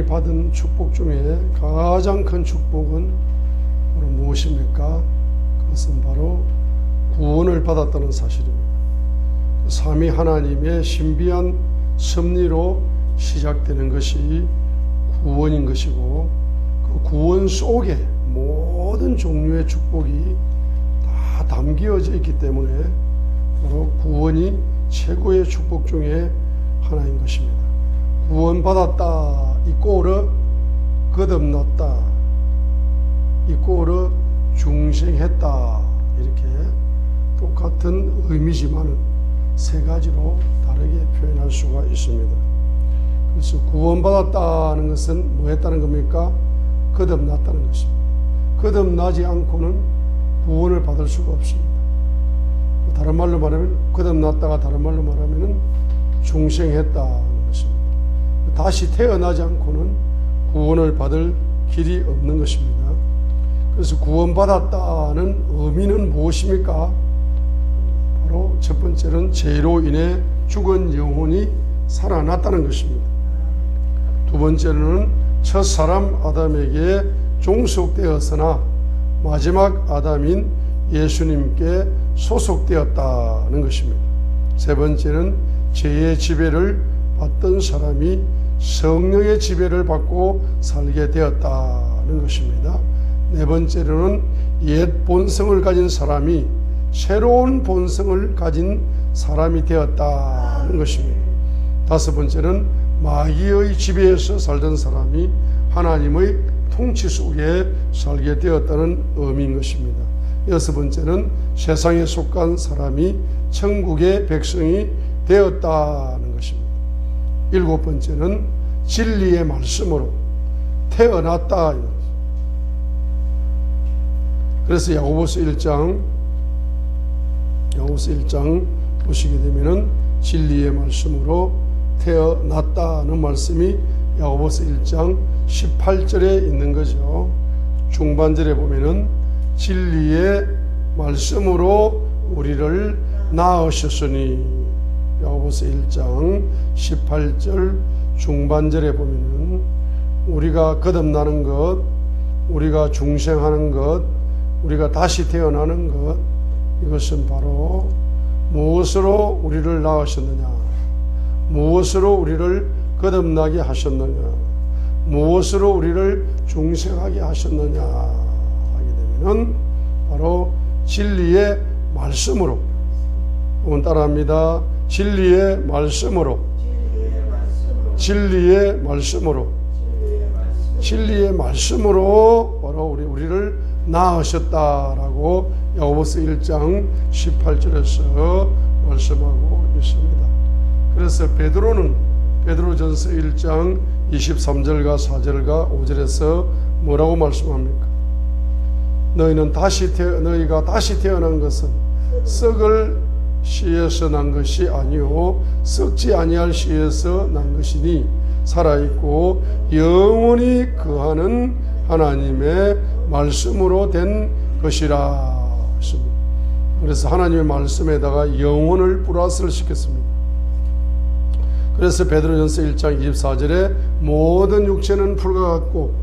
사람이 받은 축복 중에 가장 큰 축복은 바로 무엇입니까? 그것은 바로 구원을 받았다는 사실입니다. 삼위 하나님의 신비한 섭리로 시작되는 것이 구원인 것이고, 그 구원 속에 모든 종류의 축복이 다 담겨져 있기 때문에 바로 구원이 최고의 축복 중에 하나인 것입니다. 구원받았다 이꼬르 거듭났다 이꼬르 중생했다, 이렇게 똑같은 의미지만 세 가지로 다르게 표현할 수가 있습니다. 그래서 구원받았다는 것은 뭐 했다는 겁니까? 거듭났다는 것입니다. 거듭나지 않고는 구원을 받을 수가 없습니다. 다른 말로 말하면 거듭났다가 다른 말로 말하면 중생했다는 것입니다. 다시 태어나지 않고는 구원을 받을 길이 없는 것입니다. 그래서 구원받았다는 의미는 무엇입니까? 바로 첫 번째는 죄로 인해 죽은 영혼이 살아났다는 것입니다. 두 번째는 첫 사람 아담에게 종속되었으나 마지막 아담인 예수님께 소속되었다는 것입니다. 세 번째는 죄의 지배를 받던 사람이 성령의 지배를 받고 살게 되었다는 것입니다. 네 번째로는 옛 본성을 가진 사람이 새로운 본성을 가진 사람이 되었다는 것입니다. 다섯 번째는 마귀의 지배에서 살던 사람이 하나님의 통치 속에 살게 되었다는 의미인 것입니다. 여섯 번째는 세상에 속한 사람이 천국의 백성이 되었다는 것입니다. 일곱 번째는 진리의 말씀으로 태어났다. 그래서 야고보서 1장 보시게 되면은 진리의 말씀으로 태어났다는 말씀이 야고보서 1장 18절에 있는 거죠. 중반절에 보면은 진리의 말씀으로 우리를 낳으셨으니, 야고보서 1장 18절 중반절에 보면은 우리가 거듭나는 것, 우리가 중생하는 것, 우리가 다시 태어나는 것, 이것은 바로 무엇으로 우리를 낳으셨느냐, 무엇으로 우리를 거듭나게 하셨느냐, 무엇으로 우리를 중생하게 하셨느냐 하게 되면은 바로 진리의 말씀으로. 한번 따라합니다. 진리의 말씀으로. 진리의 말씀으로. 진리의 말씀으로 바로 우리를 낳으셨다라고 야고보서 1장 18절에서 말씀하고 있습니다. 그래서 베드로전서 1장 23절과 4절과 5절에서 뭐라고 말씀합니까? 너희가 다시 태어난 것은 썩을 씨에서 난 것이 아니요 썩지 아니할 씨에서 난 것이니 살아있고 영원히 거하는 하나님의 말씀으로 된 것이라 했습니다. 그래서 하나님의 말씀에다가 영혼을 플러스를 시켰습니다. 그래서 베드로전서 1장 24절에 모든 육체는 풀과 같고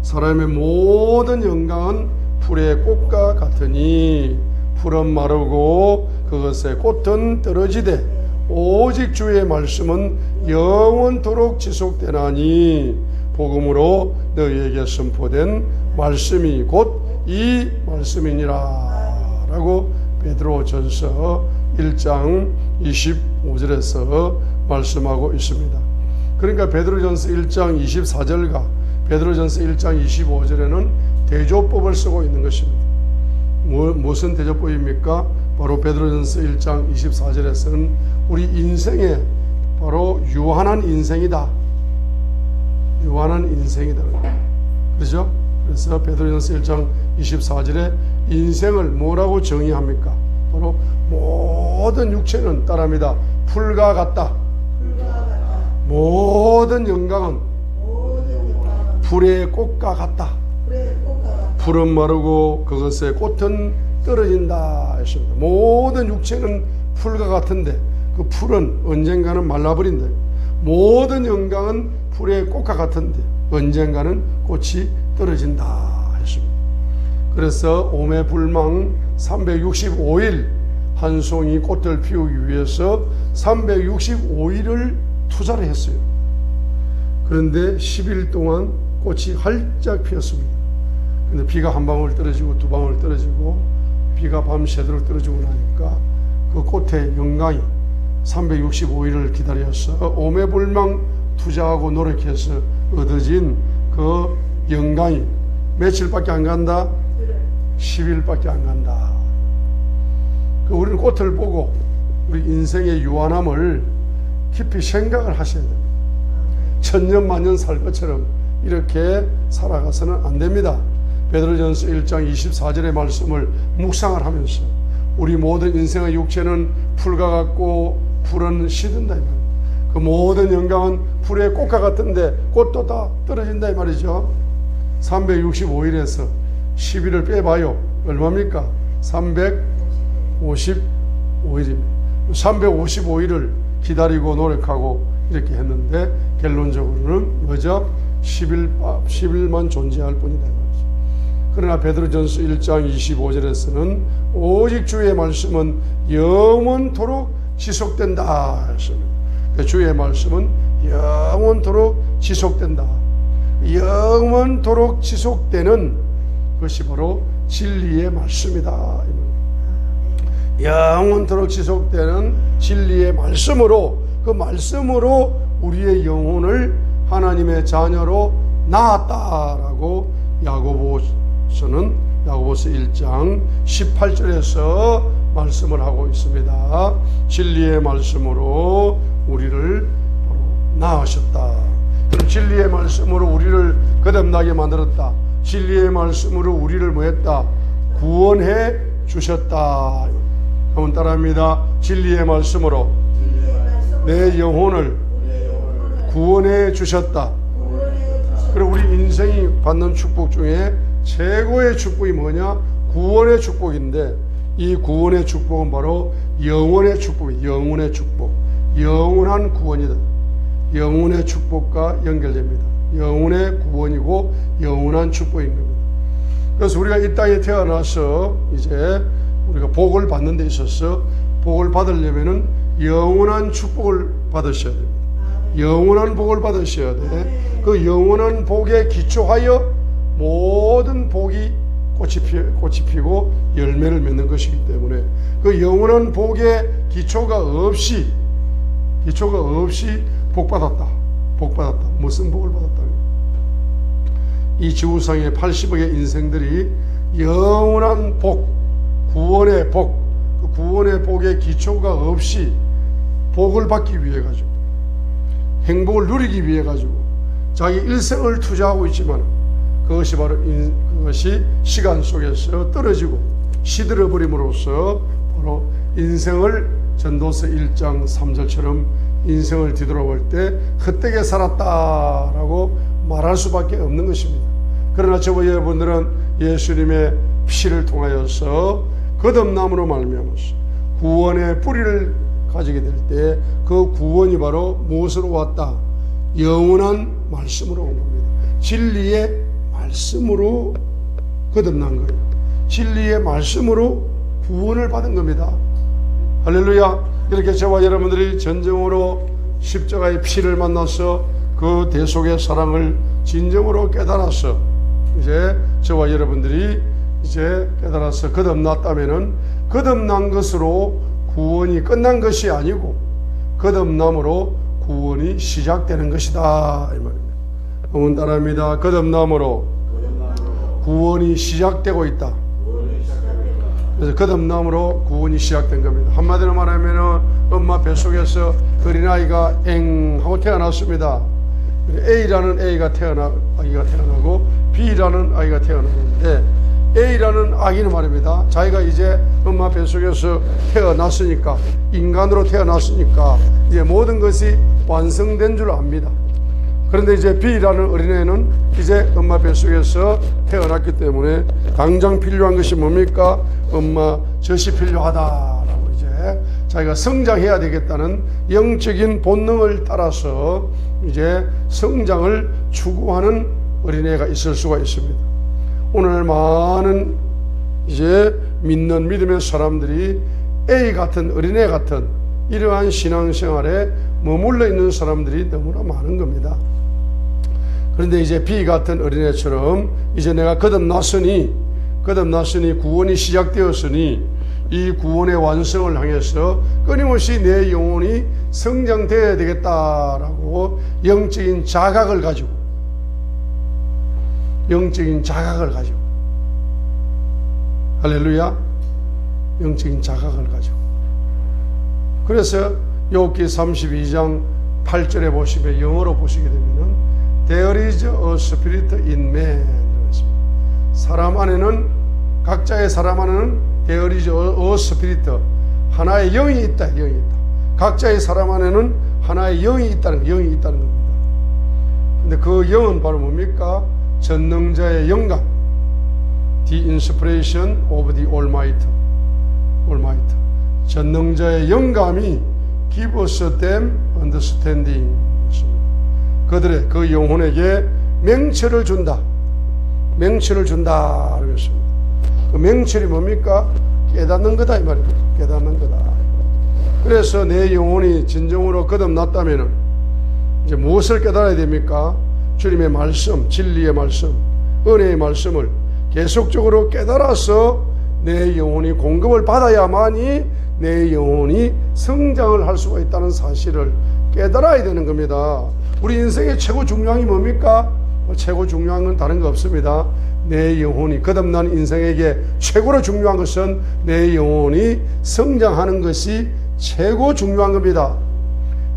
사람의 모든 영광은 풀의 꽃과 같으니 풀은 마르고 그것의 꽃은 떨어지되 오직 주의 말씀은 영원토록 지속되나니 복음으로 너희에게 선포된 말씀이 곧 이 말씀이니라 라고 베드로전서 1장 25절에서 말씀하고 있습니다. 그러니까 베드로전서 1장 24절과 베드로전서 1장 25절에는 대조법을 쓰고 있는 것입니다. 무슨 대조법입니까? 바로 베드로전서 1장 24절에서는 우리 인생에 바로 유한한 인생이다. 유한한 인생이다. 그렇죠? 그래서 베드로전서 1장 24절에 인생을 뭐라고 정의합니까? 바로 모든 육체는 따라합니다. 풀과 같다. 모든 영광은 풀의 꽃과 같다. 풀은 마르고 그것의 꽃은 떨어진다 했습니다. 모든 육체는 풀과 같은데 그 풀은 언젠가는 말라버린다. 모든 영광은 풀의 꽃과 같은데 언젠가는 꽃이 떨어진다 했습니다. 그래서 오매불망 365일 한 송이 꽃을 피우기 위해서 365일을 투자를 했어요. 그런데 10일 동안 꽃이 활짝 피었습니다. 근데 비가 한 방울 떨어지고 두 방울 떨어지고 비가 밤새도록 떨어지고 나니까 그 꽃의 영광이 365일을 기다려서 오매불망 투자하고 노력해서 얻어진 그 영광이 며칠밖에 안 간다? 10일밖에 안 간다. 우리는 꽃을 보고 우리 인생의 유한함을 깊이 생각을 하셔야 됩니다. 천년만년 살 것처럼 이렇게 살아가서는 안 됩니다. 베드로전서 1장 24절의 말씀을 묵상을 하면서 우리 모든 인생의 육체는 풀과 같고 풀은 시든다 이 말이에요. 그 모든 영광은 풀의 꽃과 같은데 꽃도 다 떨어진다 이 말이죠. 365일에서 10일을 빼봐요. 얼마입니까? 355일입니다. 355일을 기다리고 노력하고 이렇게 했는데 결론적으로는 뭐죠? 10일만 존재할 뿐이다 이 말이죠. 그러나 베드로전서 1장 25절에서는 오직 주의 말씀은 영원토록 지속된다 했습니다. 주의 말씀은 영원토록 지속된다. 영원토록 지속되는 것이 바로 진리의 말씀이다. 영원토록 지속되는 진리의 말씀으로 그 말씀으로 우리의 영혼을 하나님의 자녀로 낳았다라고 야고보서 1장 18절에서 말씀을 하고 있습니다. 진리의 말씀으로 우리를 낳으셨다. 진리의 말씀으로 우리를 거듭나게 만들었다. 진리의 말씀으로 우리를 뭐했다? 구원해 주셨다. 한번 따라합니다. 진리의 말씀으로 내 영혼을 구원해 주셨다. 그리고 우리 인생이 받는 축복 중에 최고의 축복이 뭐냐? 구원의 축복인데 이 구원의 축복은 바로 영원의 축복이에요. 영원의 축복. 영원한 구원이다. 영원의 축복과 연결됩니다. 영원의 구원이고 영원한 축복인 겁니다. 그래서 우리가 이 땅에 태어나서 이제 우리가 복을 받는 데 있어서 복을 받으려면은 영원한 축복을 받으셔야 됩니다. 영원한 복을 받으셔야 돼. 그 영원한 복에 기초하여 모든 복이 꽃이 피고 열매를 맺는 것이기 때문에 그 영원한 복에 기초가 없이 복 받았다. 무슨 복을 받았다? 이 지구상의 80억의 인생들이 영원한 복, 구원의 복, 그 구원의 복에 기초가 없이 복을 받기 위해 가지고 행복을 누리기 위해 가지고 자기 일생을 투자하고 있지만 그것이 바로 그것이 시간 속에서 떨어지고 시들어 버림으로써 바로 인생을 전도서 1장 3절처럼 인생을 뒤돌아볼 때 헛되게 살았다라고 말할 수밖에 없는 것입니다. 그러나 저와 여러분들은 예수님의 피를 통하여서 거듭남으로 말미암아서 구원의 뿌리를 가지게 될 때 그 구원이 바로 무엇으로 왔다? 영원한 말씀으로 온 겁니다. 진리의 말씀으로 거듭난 거예요. 진리의 말씀으로 구원을 받은 겁니다. 할렐루야. 이렇게 저와 여러분들이 전정으로 십자가의 피를 만나서 그 대속의 사랑을 진정으로 깨달아서 이제 저와 여러분들이 이제 깨달아서 거듭났다면은 거듭난 것으로 구원이 끝난 것이 아니고 거듭남으로 구원이 시작되는 것이다 이 말입니다. 한번 따라합니다. 거듭남으로 구원이 시작되고 있다. 그래서 거듭남으로 구원이 시작된 겁니다. 한마디로 말하면 엄마 뱃속에서 어린아이가 엥 하고 태어났습니다. A라는 아기가 태어나고 B라는 아기가 태어나는데 A라는 아기는 말입니다. 자기가 이제 엄마 뱃속에서 태어났으니까 인간으로 태어났으니까 이제 모든 것이 완성된 줄 압니다. 그런데 이제 B라는 어린애는 이제 엄마 뱃속에서 태어났기 때문에 당장 필요한 것이 뭡니까? 엄마 젖이 필요하다라고 이제 자기가 성장해야 되겠다는 영적인 본능을 따라서 이제 성장을 추구하는 어린애가 있을 수가 있습니다. 오늘 많은 이제 믿는 믿음의 사람들이 A 같은 어린애 같은 이러한 신앙생활에 머물러 있는 사람들이 너무나 많은 겁니다. 그런데 이제 B 같은 어린애처럼 이제 내가 거듭났으니 구원이 시작되었으니 이 구원의 완성을 향해서 끊임없이 내 영혼이 성장되어야 되겠다라고 영적인 자각을 가지고 할렐루야, 영적인 자각을 가지고. 그래서 욥기 32장 8절에 보시면, 영어로 보시게 되면은 There is a spirit in man. 사람 안에는, 각자의 사람 안에는 There is a spirit, 하나의 영이 있다. 각자의 사람 안에는 하나의 영이 있다는 겁니다. 근데 그 영은 바로 뭡니까? 전능자의 영감, The inspiration of the Almighty. 전능자의 영감이 give us them understanding. 그들의 그 영혼에게 명철을 준다. 그랬습니다. 그 명철이 뭡니까? 깨닫는 거다 이 말입니다. 깨닫는 거다. 그래서 내 영혼이 진정으로 거듭났다면은 이제 무엇을 깨달아야 됩니까? 주님의 말씀, 진리의 말씀, 은혜의 말씀을 계속적으로 깨달아서 내 영혼이 공급을 받아야만이 내 영혼이 성장을 할 수가 있다는 사실을 깨달아야 되는 겁니다. 우리 인생의 최고 중요한 게 뭡니까? 최고 중요한 건 다른 거 없습니다. 내 영혼이, 거듭난 인생에게 최고로 중요한 것은 내 영혼이 성장하는 것이 최고 중요한 겁니다.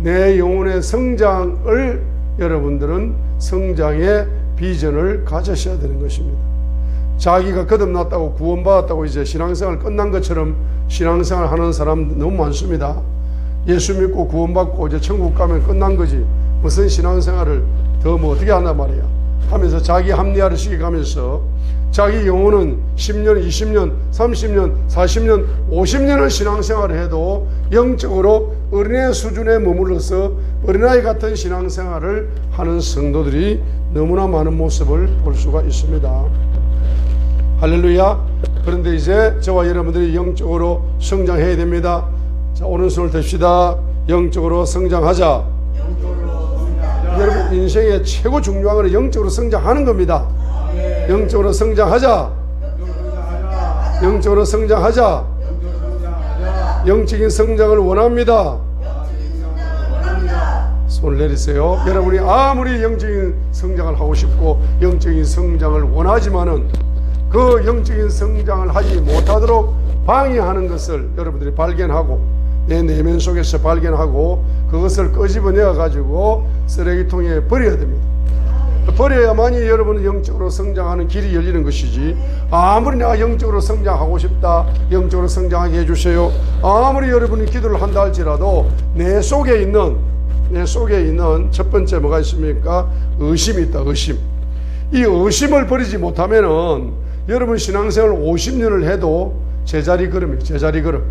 내 영혼의 성장을 여러분들은 성장의 비전을 가지셔야 되는 것입니다. 자기가 거듭났다고 구원받았다고 이제 신앙생활 끝난 것처럼 신앙생활 하는 사람 너무 많습니다. 예수 믿고 구원받고 이제 천국 가면 끝난 거지, 무슨 신앙생활을 더 뭐 어떻게 하나 말이야 하면서 자기 합리화를 시켜가면서 자기 영혼은 10년, 20년, 30년, 40년, 50년을 신앙생활을 해도 영적으로 어린애 수준에 머물러서 어린아이 같은 신앙생활을 하는 성도들이 너무나 많은 모습을 볼 수가 있습니다. 할렐루야. 그런데 이제 저와 여러분들이 영적으로 성장해야 됩니다. 자, 오른손을 듭시다. 영적으로 성장하자. 여러분 인생의 최고 중요한 건 영적으로 성장하는 겁니다. 영적으로 성장하자. 영적으로 성장하자. 영적인 성장을 원합니다. 손을 내리세요. 여러분이 아무리 영적인 성장을 하고 싶고 영적인 성장을 원하지만은 그 영적인 성장을 하지 못하도록 방해하는 것을 여러분들이 발견하고 내 내면 속에서 발견하고 그것을 끄집어내어 가지고 쓰레기통에 버려야 됩니다. 버려야만이 여러분은 영적으로 성장하는 길이 열리는 것이지, 아무리 내가 영적으로 성장하고 싶다, 영적으로 성장하게 해주세요, 아무리 여러분이 기도를 한다 할지라도 내 속에 있는 첫 번째 뭐가 있습니까? 의심이 있다. 의심. 이 의심을 버리지 못하면은 여러분 신앙생활 50년을 해도 제자리 걸음이에요. 제자리 걸음.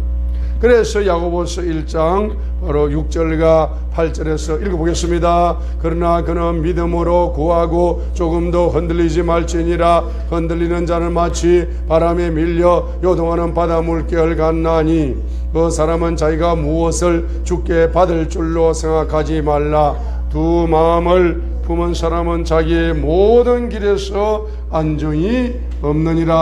그래서 야고보서 1장 바로 6절과 8절에서 읽어보겠습니다. 그러나 그는 믿음으로 구하고 조금도 흔들리지 말지니라. 흔들리는 자는 마치 바람에 밀려 요동하는 바다 물결 같나니 그 사람은 자기가 무엇을 주께 받을 줄로 생각하지 말라. 두 마음을 품은 사람은 자기의 모든 길에서 안정이 없느니라.